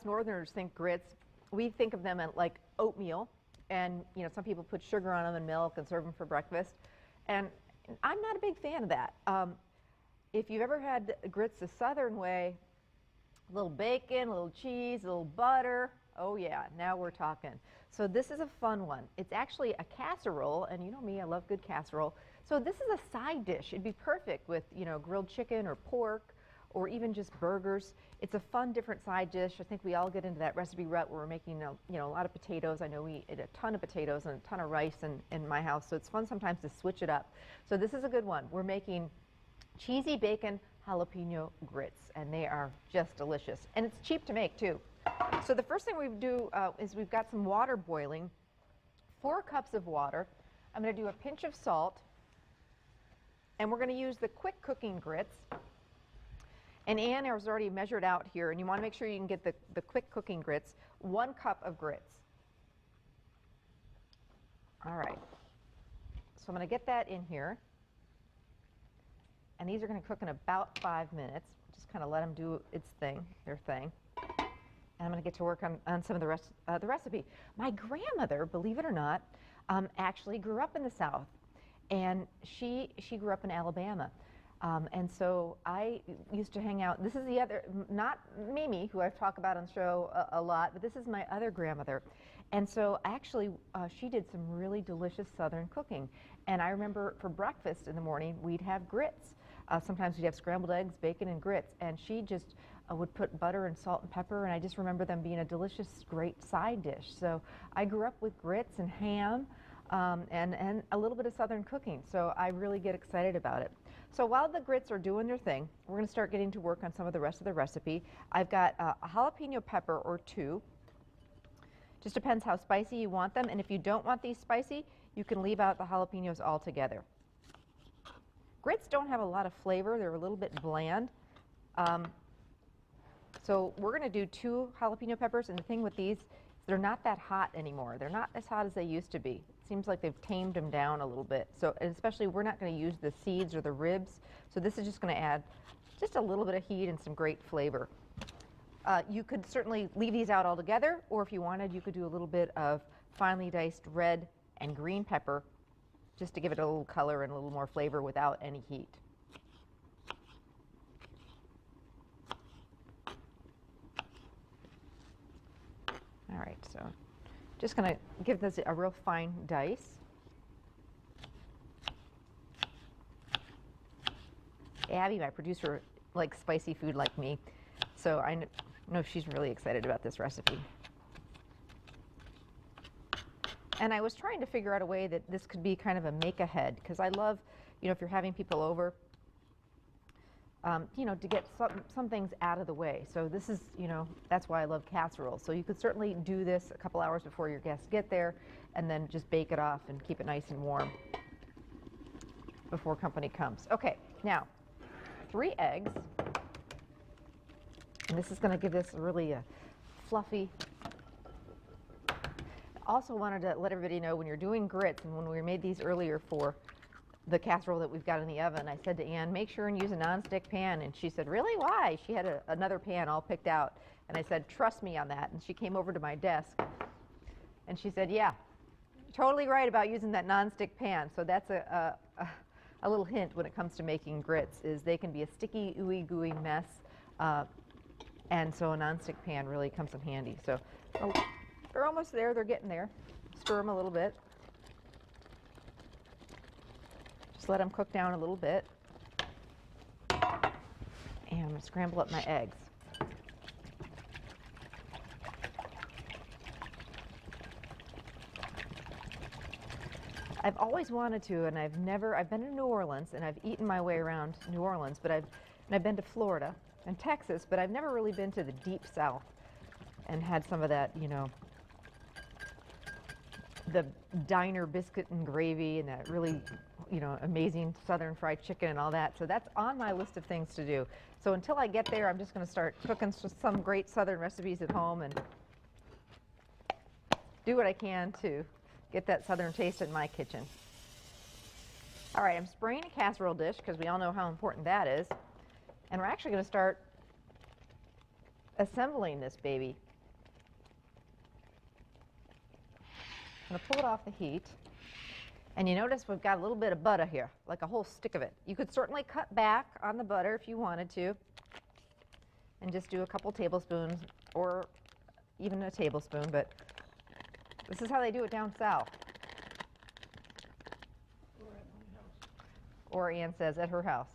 Northerners think grits, we think of them like oatmeal, and some people put sugar on them and milk and serve them for breakfast, and I'm not a big fan of that. If you've ever had grits the Southern way, a little bacon, a little cheese, a little butter, oh yeah, now we're talking. So this is a fun one. It's actually a casserole, and you know me, I love good casserole. So this is a side dish. It'd be perfect with grilled chicken or pork, or even just burgers. It's a fun, different side dish. I think we all get into that recipe rut where we're making a lot of potatoes. I know we eat a ton of potatoes and a ton of rice in my house, so it's fun sometimes to switch it up. So this is a good one. We're making cheesy bacon jalapeno grits, and they are just delicious. And it's cheap to make too. So the first thing we do is we've got some water boiling, 4 cups of water. I'm going to do a pinch of salt, and we're going to use the quick cooking grits. And Ann has already measured out here, and you want to make sure you can get the quick cooking grits, 1 cup of grits. All right, so I'm going to get that in here. And these are going to cook in about 5 minutes. Just kind of let them do their thing. And I'm going to get to work on some of the rest of the recipe. My grandmother, believe it or not, actually grew up in the South. And she grew up in Alabama. And so I used to hang out. This is the other, not Mimi, who I've talked about on the show a lot, but this is my other grandmother. And so actually, she did some really delicious Southern cooking. And I remember for breakfast in the morning, we'd have grits. Sometimes we'd have scrambled eggs, bacon, and grits. And she just would put butter and salt and pepper, and I just remember them being a delicious, great side dish. So I grew up with grits and ham and a little bit of Southern cooking. So I really get excited about it. So while the grits are doing their thing, we're going to start getting to work on some of the rest of the recipe. I've got a jalapeno pepper or 2. Just depends how spicy you want them. And if you don't want these spicy, you can leave out the jalapenos altogether. Grits don't have a lot of flavor. They're a little bit bland. So we're going to do 2 jalapeno peppers. And the thing with these, they're not that hot anymore. They're not as hot as they used to be. It seems like they've tamed them down a little bit. So, and especially, we're not going to use the seeds or the ribs. So this is just going to add just a little bit of heat and some great flavor. You could certainly leave these out altogether, or if you wanted, you could do a little bit of finely diced red and green pepper just to give it a little color and a little more flavor without any heat. All right, so just going to give this a real fine dice. Abby, my producer, likes spicy food like me, so I know she's really excited about this recipe. And I was trying to figure out a way that this could be kind of a make-ahead, because I love, if you're having people over, to get some things out of the way. So this is, that's why I love casserole. So you could certainly do this a couple hours before your guests get there, and then just bake it off and keep it nice and warm before company comes. Okay, now 3 eggs, and this is going to give this really a fluffy. Also wanted to let everybody know, when you're doing grits, and when we made these earlier for the casserole that we've got in the oven, I said to Ann, make sure and use a nonstick pan. And she said, really? Why? She had another pan all picked out. And I said, trust me on that. And she came over to my desk and she said, yeah, totally right about using that nonstick pan. So that's a little hint when it comes to making grits, is they can be a sticky, ooey gooey mess. And so a nonstick pan really comes in handy. So they're almost there. They're getting there. Stir them a little bit. Just let them cook down a little bit. And I'm going to scramble up my eggs. I've always wanted to, and I've been to New Orleans, and I've eaten my way around New Orleans, but I've been to Florida and Texas, but I've never really been to the deep South and had some of that, the diner biscuit and gravy and that really, amazing Southern fried chicken and all that. So that's on my list of things to do. So until I get there, I'm just going to start cooking some great Southern recipes at home and do what I can to get that Southern taste in my kitchen. All right, I'm spraying a casserole dish because we all know how important that is. And we're actually going to start assembling this baby. I'm going to pull it off the heat. And you notice we've got a little bit of butter here, like a whole stick of it. You could certainly cut back on the butter if you wanted to, and just do a couple tablespoons or even a tablespoon, but this is how they do it down south. Or at my house. Or Ann says at her house.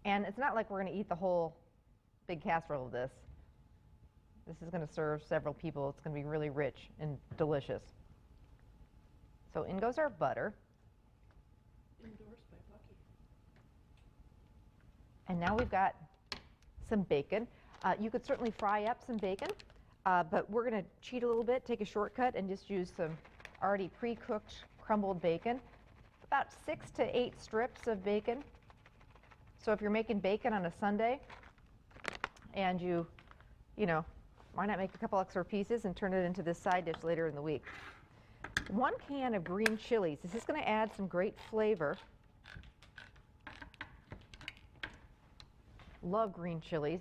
And it's not like we're going to eat the whole big casserole of this. This is going to serve several people. It's going to be really rich and delicious. So in goes our butter. Endorsed by Bucky. And now we've got some bacon. You could certainly fry up some bacon, but we're going to cheat a little bit, take a shortcut, and just use some already pre-cooked crumbled bacon. About 6 to 8 strips of bacon. So if you're making bacon on a Sunday, and you know, why not make a couple extra pieces and turn it into this side dish later in the week. 1 can of green chilies. This is going to add some great flavor. Love green chilies,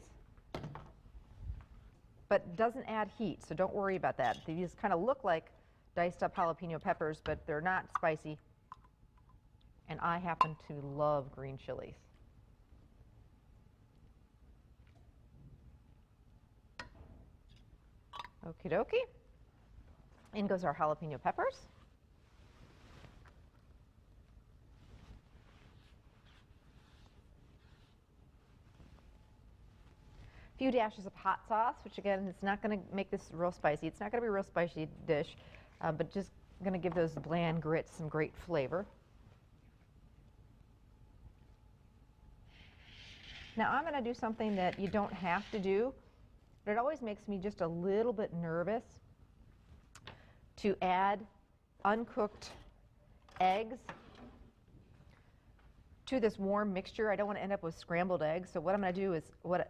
but doesn't add heat, so don't worry about that. These kind of look like diced up jalapeno peppers, but they're not spicy, and I happen to love green chilies. Okie dokie. In goes our jalapeno peppers. A few dashes of hot sauce, which again, it's not going to make this real spicy. It's not going to be a real spicy dish, but just going to give those bland grits some great flavor. Now I'm going to do something that you don't have to do, but it always makes me just a little bit nervous to add uncooked eggs to this warm mixture. I don't want to end up with scrambled eggs, so what I'm going to do is what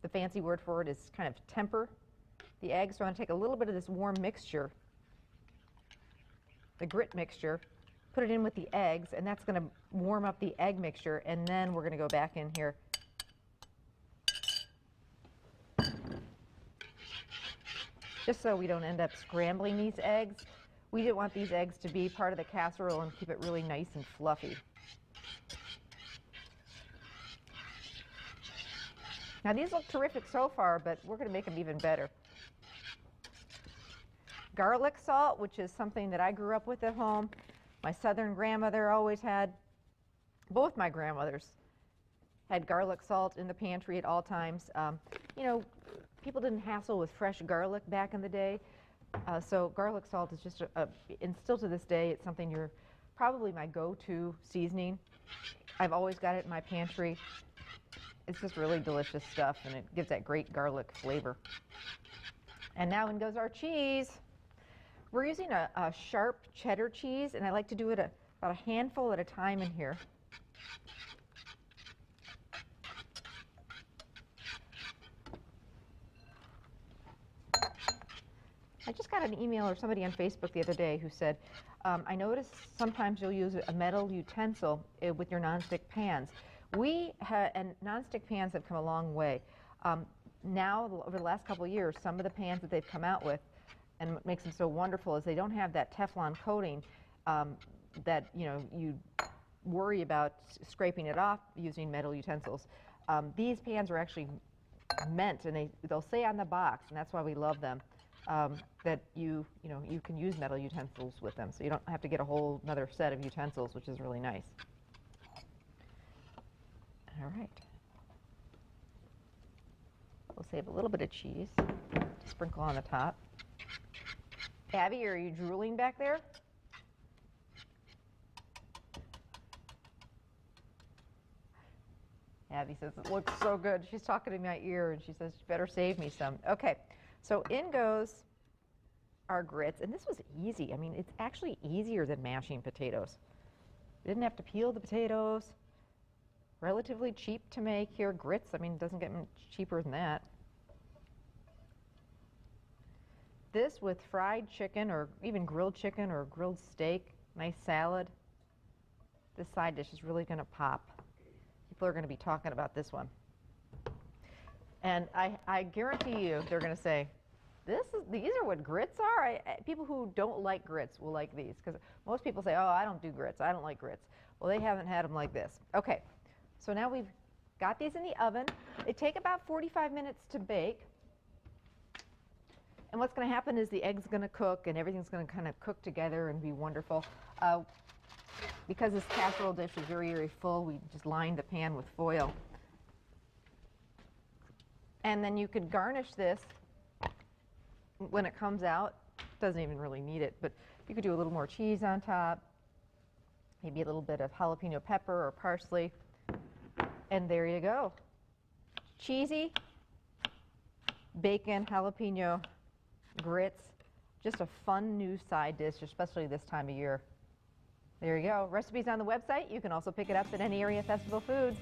the fancy word for it is kind of temper the eggs. So I'm going to take a little bit of this warm mixture, the grit mixture, put it in with the eggs, and that's going to warm up the egg mixture, and then we're going to go back in here. Just so we don't end up scrambling these eggs. We didn't want these eggs to be part of the casserole and keep it really nice and fluffy. Now these look terrific so far, but we're going to make them even better. Garlic salt, which is something that I grew up with at home. My southern grandmother always had, both my grandmothers had garlic salt in the pantry at all times. You know, people didn't hassle with fresh garlic back in the day, so garlic salt is just and still to this day, it's something you're probably my go-to seasoning. I've always got it in my pantry. It's just really delicious stuff, and it gives that great garlic flavor. And now in goes our cheese. We're using a sharp cheddar cheese, and I like to do it about a handful at a time in here. I just got an email or somebody on Facebook the other day who said, I noticed sometimes you'll use a metal utensil with your nonstick pans. And nonstick pans have come a long way. Now, over the last couple of years, some of the pans that they've come out with, and what makes them so wonderful is they don't have that Teflon coating that you worry about scraping it off using metal utensils. These pans are actually meant, and they'll say on the box, and that's why we love them, that you can use metal utensils with them, so you don't have to get a whole another set of utensils, which is really nice. All right. We'll save a little bit of cheese to sprinkle on the top. Abby, are you drooling back there? Abby says, it looks so good. She's talking to my ear, and she says, you better save me some. Okay, so in goes our grits, and this was easy. I mean, it's actually easier than mashing potatoes. We didn't have to peel the potatoes. Relatively cheap to make here. Grits, I mean, it doesn't get much cheaper than that. This with fried chicken or even grilled chicken or grilled steak, nice salad. This side dish is really going to pop. People are going to be talking about this one. And I guarantee you they're going to say, These are what grits are. People who don't like grits will like these because most people say, oh, I don't do grits. I don't like grits. Well, they haven't had them like this. Okay, so now we've got these in the oven. They take about 45 minutes to bake. And what's going to happen is the egg's going to cook and everything's going to kind of cook together and be wonderful. Because this casserole dish is very, very full, we just lined the pan with foil. And then you could garnish this when it comes out. Doesn't even really need it, but you could do a little more cheese on top, maybe a little bit of jalapeno pepper or parsley, and there you go. Cheesy bacon jalapeno grits, just a fun new side dish, especially this time of year. There you go. Recipes on the website. You can also pick it up at any area Festival Foods.